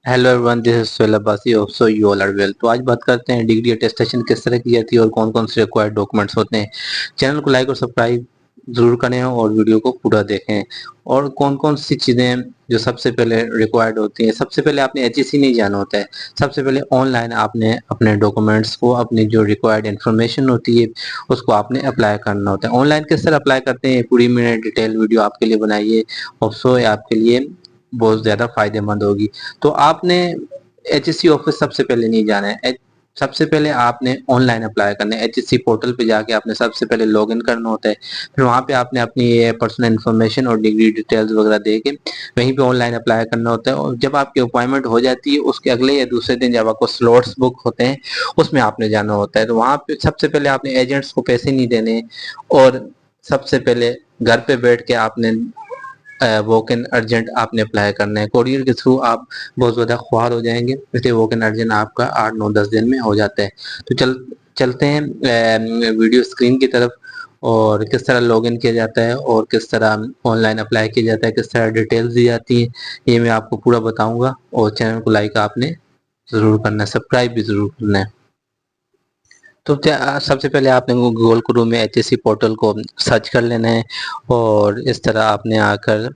Hello everyone, this is Sohail Abbasi of so you all are well. तो आज बात करते हैं डिग्री अटेस्टेशन किस तरह की जाती है और कौन कौन से रिक्वायर्ड डॉक्यूमेंट्स होते हैं। चैनल को लाइक और सब्सक्राइब जरूर करें और वीडियो को पूरा देखें। और कौन कौन सी चीज़ें जो सबसे पहले रिक्वायर्ड होती हैं। सबसे पहले आपने एचईसी नहीं जाना होता है। सबसे पहले ऑनलाइन आपने अपने डॉक्यूमेंट्स को, अपनी जो रिक्वायर्ड इन्फॉर्मेशन होती है उसको आपने अप्लाई करना होता है। ऑनलाइन किस तरह अप्लाई करते हैं पूरी मैंने डिटेल वीडियो आपके लिए बनाई है और सो आपके लिए बहुत ज़्यादा फायदेमंद होगी। तो आपने एचएससी ऑफिस सबसे पहले नहीं जाना है। सबसे पहले आपने ऑनलाइन अप्लाई करना है। एचएससी पोर्टल पे जाके आपने सबसे पहले लॉगिन करना होता है। फिर वहाँ पे आपने अपनी पर्सनल इन्फॉर्मेशन और डिग्री डिटेल्स वगैरह दे के वहीं पे ऑनलाइन अप्लाई करना होता है। और जब आपकी अपॉइंटमेंट हो जाती है उसके अगले या दूसरे दिन जब आपको स्लॉट्स बुक होते हैं उसमें आपने जाना होता है। तो वहाँ पे सबसे पहले आपने एजेंट्स को पैसे नहीं देने और सबसे पहले घर पे बैठ के आपने वॉक इन अर्जेंट आपने अप्लाई करना है। कोरियर के थ्रू आप बहुत ज़्यादा ख्वार हो जाएंगे, इसलिए वॉक इन अर्जेंट आपका 8 9 10 दिन में हो जाता है। तो चलते हैं वीडियो स्क्रीन की तरफ और किस तरह लॉगिन किया जाता है और किस तरह ऑनलाइन अप्लाई किया जाता है, किस तरह डिटेल्स दी जाती है, ये मैं आपको पूरा बताऊंगा। और चैनल को लाइक आपने ज़रूर करना है, सब्सक्राइब भी ज़रूर करना है। तो सबसे पहले आपने गूगल क्रोम में एचएससी पोर्टल को सर्च कर लेना है और इस तरह आपने आकर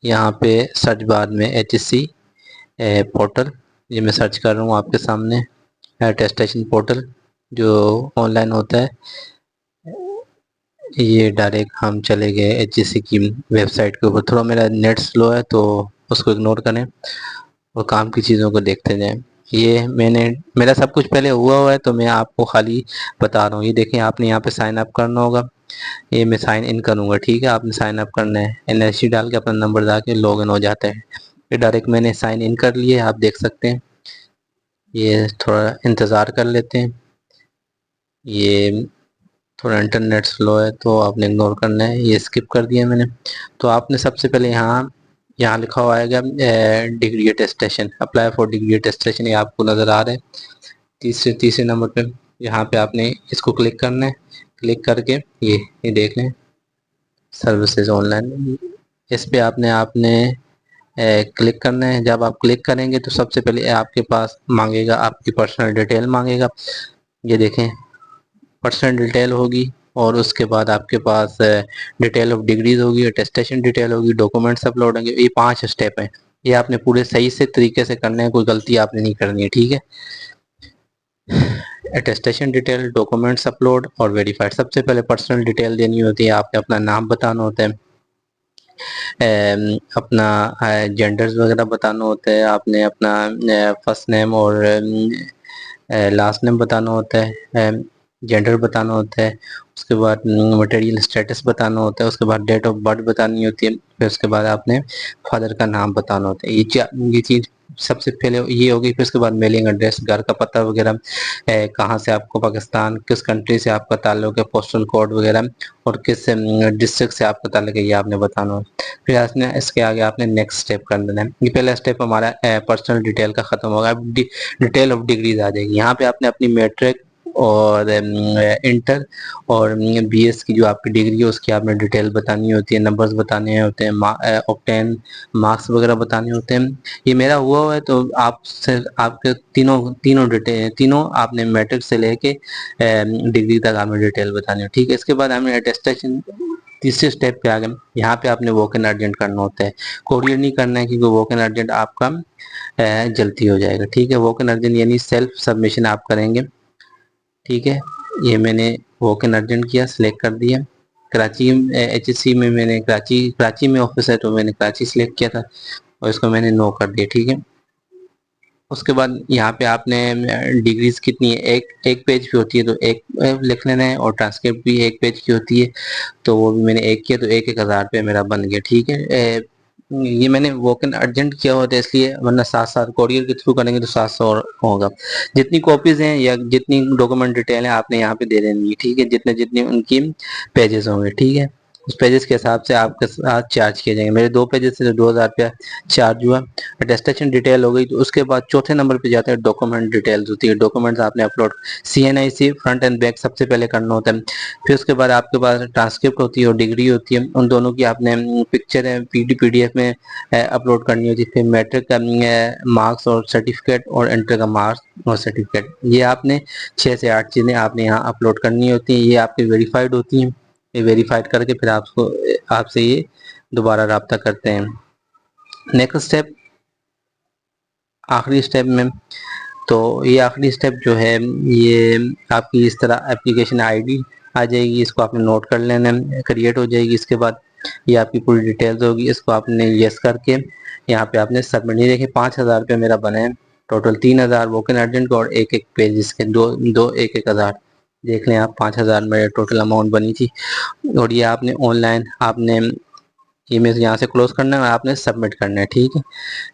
यहाँ पे सर्च बार में एचएससी पोर्टल, ये मैं सर्च कर रहा हूँ आपके सामने। अटेस्टेशन पोर्टल जो ऑनलाइन होता है, ये डायरेक्ट हम चले गए एचएससी की वेबसाइट के ऊपर। थोड़ा मेरा नेट स्लो है तो उसको इग्नोर करें और काम की चीज़ों को देखते जाएं। ये मेरा सब कुछ पहले हुआ है तो मैं आपको खाली बता रहा हूँ। ये देखें, आपने यहाँ पे साइन अप करना होगा। ये मैं साइन इन करूँगा, ठीक है। आपने साइन अप करना है, एनएससी डाल के अपना नंबर डाल के लॉग इन हो जाता है। ये डायरेक्ट मैंने साइन इन कर लिए, आप देख सकते हैं। ये थोड़ा इंतज़ार कर लेते हैं, ये थोड़ा इंटरनेट स्लो है तो आपने इग्नोर करना है। ये स्किप कर दिया मैंने। तो आपने सबसे पहले यहाँ यहाँ लिखा हुआ आएगा degree attestation, apply for degree attestation, ये आपको नज़र आ रहा है तीसरे तीसरे नंबर पे। यहाँ पे आपने इसको क्लिक करना है। क्लिक करके ये देख लें, सर्विसेज ऑनलाइन, इस पे आपने आपने क्लिक करना है। जब आप क्लिक करेंगे तो सबसे पहले आपके पास मांगेगा, आपकी पर्सनल डिटेल मांगेगा। ये देखें, पर्सनल डिटेल होगी और उसके बाद आपके पास डिटेल ऑफ डिग्रीज होगी, अटेस्टेशन डिटेल होगी, डॉक्यूमेंट्स अपलोड होंगे। ये 5 स्टेप हैं, ये आपने पूरे सही से तरीके से करने हैं, कोई गलती आपने नहीं करनी है, ठीक है। अटेस्टेशन डिटेल, डॉक्यूमेंट्स अपलोड और वेरीफाइड। सबसे पहले पर्सनल डिटेल देनी होती है, आपने अपना नाम बताना होता है, अपना जेंडर्स वगैरह बताना होता है, आपने अपना फर्स्ट नेम और लास्ट नेम बताना होता है, जेंडर बताना होता है, उसके बाद मटेरियल स्टेटस बताना होता है, उसके बाद डेट ऑफ बर्थ बतानी होती है, फिर उसके बाद आपने फादर का नाम बताना होता है। ये चीज़ सबसे पहले ये होगी। फिर उसके बाद मेलिंग एड्रेस, घर का पता वगैरह, कहाँ से आपको, पाकिस्तान किस कंट्री से आपका ताल्लुक है, पोस्टल कोड वगैरह, और किस डिस्ट्रिक्ट से आपका ताल्लुक है, ये आपने बताना हो। फिर आपने इसके आगे आपने नेक्स्ट स्टेप कर देना है। ये पहला स्टेप हमारा पर्सनल डिटेल का खत्म होगा। अब डिटेल ऑफ डिग्रीज आ जाएगी। यहाँ पे आपने अपनी मैट्रिक और इंटर और बीएस की जो आपकी डिग्री है उसकी आपने डिटेल बतानी होती है, नंबर्स बताने होते हैं, ऑक्टेन मार्क्स वगैरह बताने होते हैं। ये मेरा हुआ है तो आप से आपके तीनों तीनों डिटेल, तीनों आपने मैट्रिक से लेके डिग्री तक आपने डिटेल बतानी हो, ठीक है। इसके बाद हमने अटेस्टेशन तीसरे स्टेप पे आ गए। यहाँ पे आपने वॉक इन अर्जेंट करना होता है, कोरियर नहीं करना है क्योंकि वॉक इन अर्जेंट आपका जल्दी हो जाएगा, ठीक है। वॉक इन अर्जेंट यानी सेल्फ सबमिशन आप करेंगे, ठीक है। ये मैंने वॉक इन अर्जेंट किया, सिलेक्ट कर दिया। कराची एचएससी में मैंने कराची में ऑफिस है तो मैंने कराची सिलेक्ट किया था और इसको मैंने नो कर दिया, ठीक है। उसके बाद यहाँ पे आपने डिग्रीज कितनी है, एक एक पेज की होती है तो एक लिख लेना है, और ट्रांसक्रिप्ट भी एक पेज की होती है तो वो भी मैंने एक किया तो 1,000 रुपये मेरा बन गया, ठीक है। ये मैंने वॉक इन अर्जेंट किया होता है इसलिए, वरना 700 कोरियर के थ्रू करेंगे तो 700 होगा। जितनी कॉपीज हैं या जितनी डॉक्यूमेंट डिटेल है आपने यहाँ पे दे देनी है, ठीक है, जितने जितने उनकी पेजेस होंगे, ठीक है। اس پیجز کے حساب سے آپ کے ساتھ چارج کیے جائیں گے. میرے 2 پیجز سے 2000 روپیہ چارج ہوا. اٹیسٹیشن ڈیٹیل ہو گئی. تو اس کے بعد چوتھے نمبر پہ جاتے ہیں ڈاکومنٹ ڈیٹیلز ہوتی ہے. ڈاکومنٹس آپ نے upload CNIC front and back سب سے پہلے کرنا ہوتا ہے. پھر اس کے بعد آپ کے پاس ٹرانسکرپٹ ہوتی ہے اور ڈگری ہوتی ہے. ان دونوں کی آپ نے پکچر PDF میں اپلوڈ کرنی ہوتی ہے. پھر میٹرک کا مارکس اور سرٹیفکیٹ اور انٹر کا مارکس اور سرٹیفکیٹ. یہ آپ نے 6 سے 8 چیزیں آپ نے یہاں اپلوڈ کرنی ہوتی ہیں. یہ آپ کی ویریفائڈ ہوتی ہیں. یہ ویریفائڈ کر کے پھر آپ سے یہ دوبارہ رابطہ کرتے ہیں. نیکسٹ اسٹیپ، آخری اسٹیپ میں، تو یہ آخری اسٹیپ جو ہے یہ آپ کی اس طرح اپلیکیشن ID آ جائے گی. اس کو آپ نے نوٹ کر لینا، کریٹ ہو جائے گی. اس کے بعد یہ آپ کی پوری ڈیٹیلز ہوگی. اس کو آپ نے یس کر کے یہاں پہ آپ نے سبمٹ. نہیں دیکھیں 5000 روپے میرا بنے. ٹوٹل 3000 ووکن ارجنٹ اور ایک پیجز کے دو 1000. دیکھ لیں آپ 5000 میرے ٹوٹل اماؤنٹ بنی تھی. اور یہ آپ نے آن لائن آپ نے ایمیل یہاں سے کلوز کرنا ہے اور آپ نے سبمٹ کرنا ہے. ٹھیک ہے،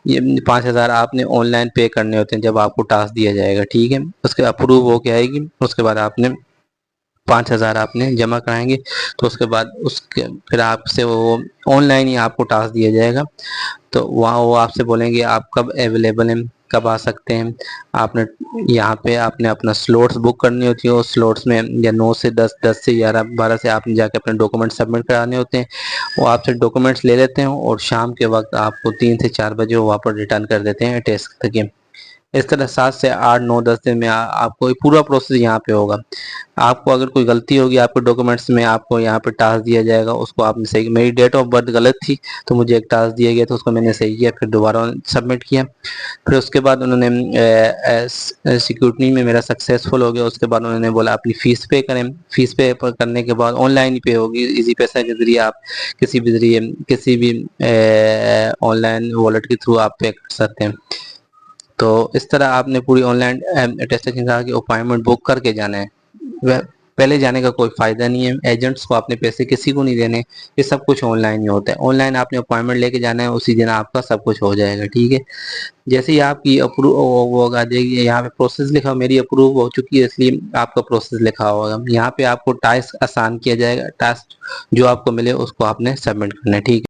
یہ 5000 آپ نے آن لائن پے کرنے ہوتے ہیں جب آپ کو ٹاسک دیا جائے گا. ٹھیک ہے، اس کے اپروو ہو کے آئے گی. اس کے بعد آپ نے 5000 آپ نے جمع کرائیں گے. تو اس کے بعد پھر آپ سے وہ آن لائن ہی آپ کو ٹاسک دیا جائے گا. تو وہاں وہ آپ سے بولیں گے آپ کب اویلیبل ہیں، کب آ سکتے ہیں. آپ نے یہاں پہ آپ نے اپنا سلوٹس بک کرنی ہوتی ہے. اس سلوٹس میں یا 9 سے 10، 10 سے 11، 12 سے آپ نے جا کے اپنے ڈاکومنٹ سبمٹ کرانے ہوتے ہیں. وہ آپ سے ڈاکومنٹس لے لیتے ہیں اور شام کے وقت آپ کو 3 سے 4 بجے وہ واپس ریٹرن کر دیتے ہیں ٹیسٹ تک. اس طرح 7 سے 8، 9، 10 دن میں آپ کو پورا پروسیس یہاں پہ ہوگا. آپ کو اگر کوئی غلطی ہوگی آپ کے ڈاکومنٹس میں، آپ کو یہاں پہ ٹاسک دیا جائے گا. اس کو آپ نے صحیح، میری ڈیٹ آف برتھ غلط تھی تو مجھے ایک ٹاسک دیا گیا تو اس کو میں نے صحیح کیا، پھر دوبارہ سبمٹ کیا. پھر اس کے بعد انہوں نے سیکیورٹی میں میرا سکسیزفل ہو گیا. اس کے بعد انہوں نے بولا اپنی فیس پے کریں. فیس پے کرنے کے بعد آن لائن ہی پے ہوگی. ایزی پیسہ کے ذریعے آپ کسی بھی ذریعے کسی بھی آن لائن والیٹ کے تھرو آپ پے کر سکتے ہیں. تو اس طرح آپ نے پوری آن لائن اٹیسٹیشن کرا کے اپائنٹمنٹ بک کر کے جانا ہے. پہلے جانے کا کوئی فائدہ نہیں ہے. ایجنٹس کو اپنے پیسے کسی کو نہیں دینے. یہ سب کچھ آن لائن ہی ہوتا ہے. آن لائن آپ نے اپائنٹمنٹ لے کے جانا ہے، اسی دن آپ کا سب کچھ ہو جائے گا. ٹھیک ہے، جیسے ہی آپ کی اپروو آ جائے گی. یہاں پہ پروسیس لکھا، میری اپروو ہو چکی ہے اس لیے آپ کا پروسیس لکھا ہوگا. یہاں پہ آپ کو ٹاسک آسان کیا جائے گا. ٹاسک جو آپ کو ملے اس کو آپ نے سبمٹ کرنا ہے. ٹھیک ہے.